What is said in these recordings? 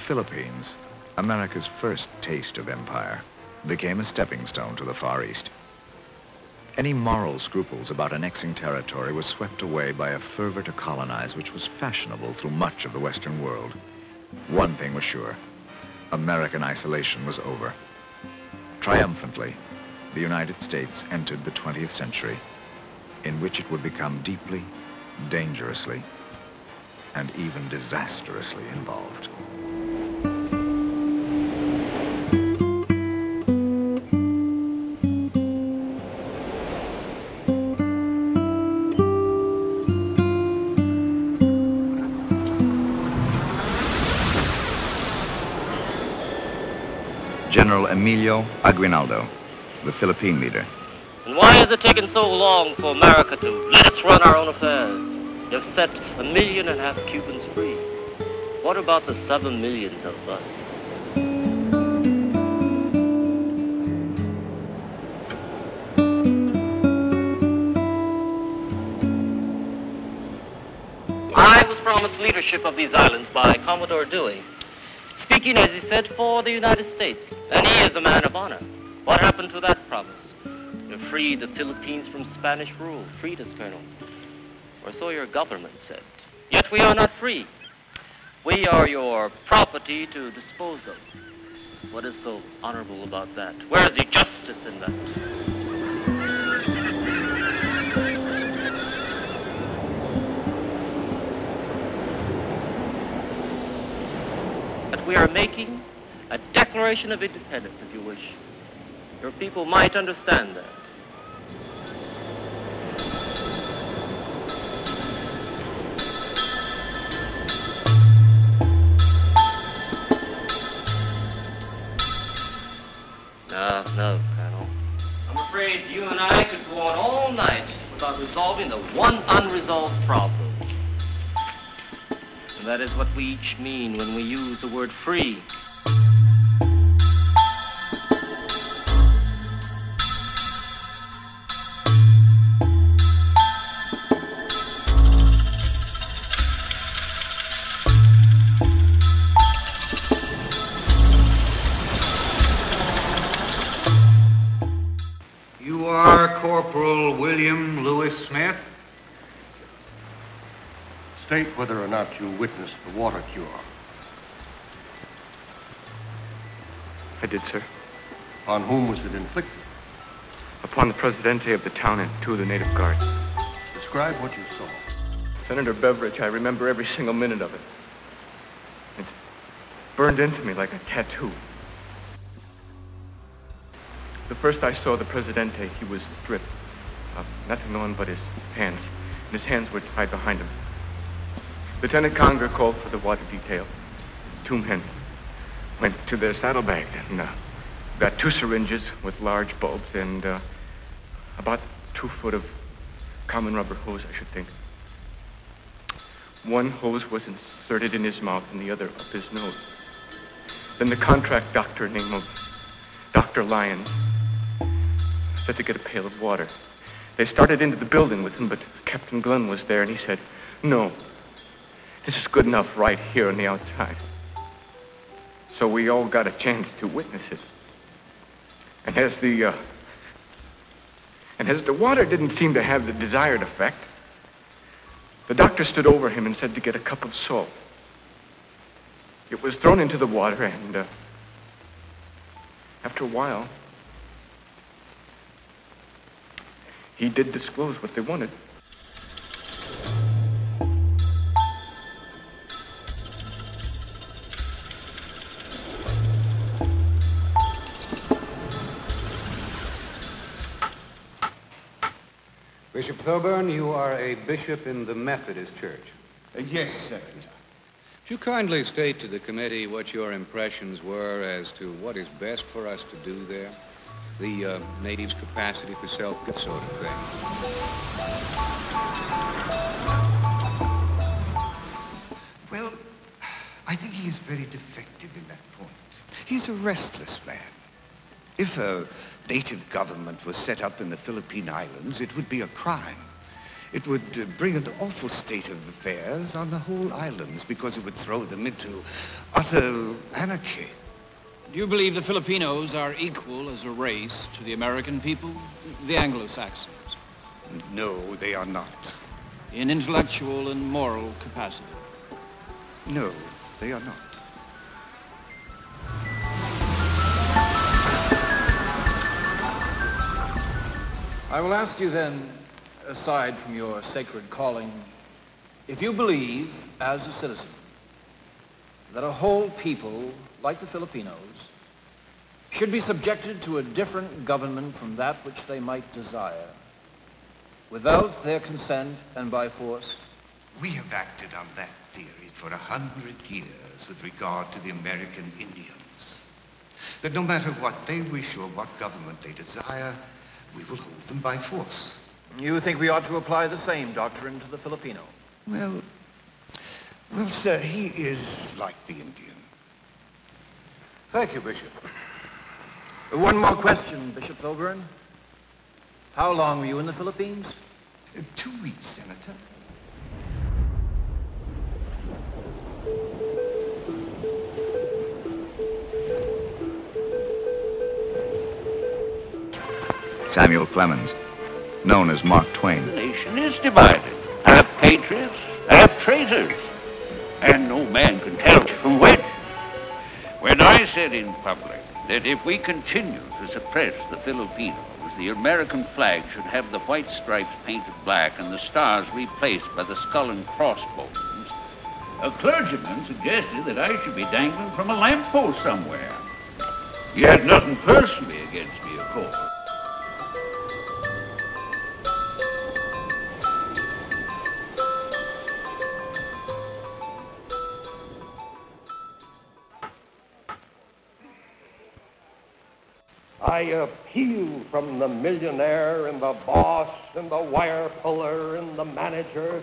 Philippines, America's first taste of empire, became a stepping stone to the Far East. Any moral scruples about annexing territory was swept away by a fervor to colonize which was fashionable through much of the Western world. One thing was sure: American isolation was over. Triumphantly, the United States entered the 20th century, in which it would become deeply, dangerously, and even disastrously involved. General Emilio Aguinaldo, the Philippine leader. And why has it taken so long for America to let us run our own affairs? You've set 1.5 million Cubans free. What about the 7 million of us? I was promised leadership of these islands by Commodore Dewey, speaking, as he said, for the United States. And he is a man of honor. What happened to that promise? To free the Philippines from Spanish rule. Freed us, Colonel. Or so your government said. Yet we are not free. We are your property to dispose of. What is so honorable about that? Where is the justice in that? That we are making a declaration of independence, if you wish. Your people might understand that. No, Colonel. I'm afraid you and I could go on all night without resolving the one unresolved problem. And that is what we each mean when we use the word free. You are Corporal William Lewis Smith? State whether or not you witnessed the water cure. I did, sir. On whom was it inflicted? Upon the Presidente of the town and 2 of the native guards. Describe what you saw. Senator Beveridge, I remember every single minute of it. It's burned into me like a tattoo. The first I saw the Presidente, he was stripped. Nothing on but his hands. And his hands were tied behind him. Lieutenant Conger called for the water detail. 2 men went to their saddlebags and got 2 syringes with large bulbs and about 2 foot of common rubber hose, I should think. One hose was inserted in his mouth and the other up his nose. Then the contract doctor named Dr. Lyons said to get a pail of water. They started into the building with him, but Captain Glenn was there and he said, "No, this is good enough right here on the outside." So we all got a chance to witness it. And as the water didn't seem to have the desired effect, the doctor stood over him and said to get a cup of salt. It was thrown into the water and after a while, he did disclose what they wanted. Bishop Thoburn, you are a bishop in the Methodist Church. Yes, Secretary. Would you kindly state to the committee what your impressions were as to what is best for us to do there? The natives' capacity for self-good sort of thing. Well, I think he is very defective in that point. He's a restless man. If a native government was set up in the Philippine Islands, it would be a crime. It would bring an awful state of affairs on the whole islands because it would throw them into utter anarchy. Do you believe the Filipinos are equal as a race to the American people, the Anglo-Saxons? No, they are not. In intellectual and moral capacity? No, they are not. I will ask you then, aside from your sacred calling, if you believe, as a citizen, that a whole people, like the Filipinos, should be subjected to a different government from that which they might desire, without their consent and by force? We have acted on that theory for 100 years with regard to the American Indians. That no matter what they wish or what government they desire, we will hold them by force. You think we ought to apply the same doctrine to the Filipino? Well, sir, he is like the Indian. Thank you, Bishop. One more question, Bishop Thoburn. How long were you in the Philippines? 2 weeks, Senator. Samuel Clemens, known as Mark Twain. The nation is divided. Half patriots, half traitors. And no man can tell from which. When I said in public that if we continue to suppress the Filipinos, the American flag should have the white stripes painted black and the stars replaced by the skull and crossbones, a clergyman suggested that I should be dangling from a lamppost somewhere. He had nothing personally against me, of course. I appeal from the millionaire and the boss and the wire puller and the manager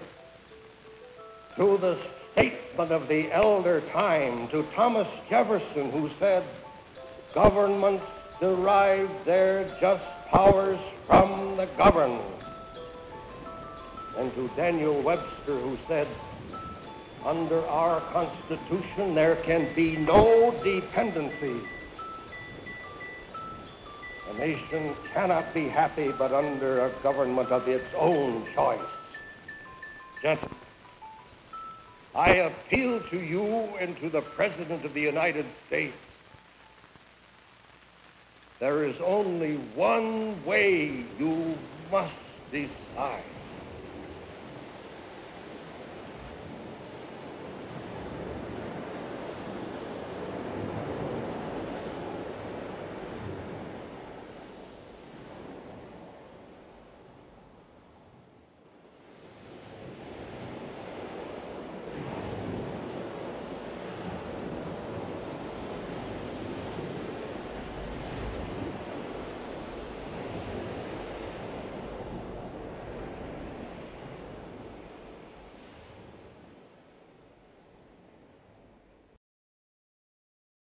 to the statesman of the elder time, to Thomas Jefferson, who said, governments derive their just powers from the governed. And to Daniel Webster, who said, under our Constitution there can be no dependency. A nation cannot be happy but under a government of its own choice. Gentlemen, I appeal to you and to the President of the United States. There is only one way you must decide.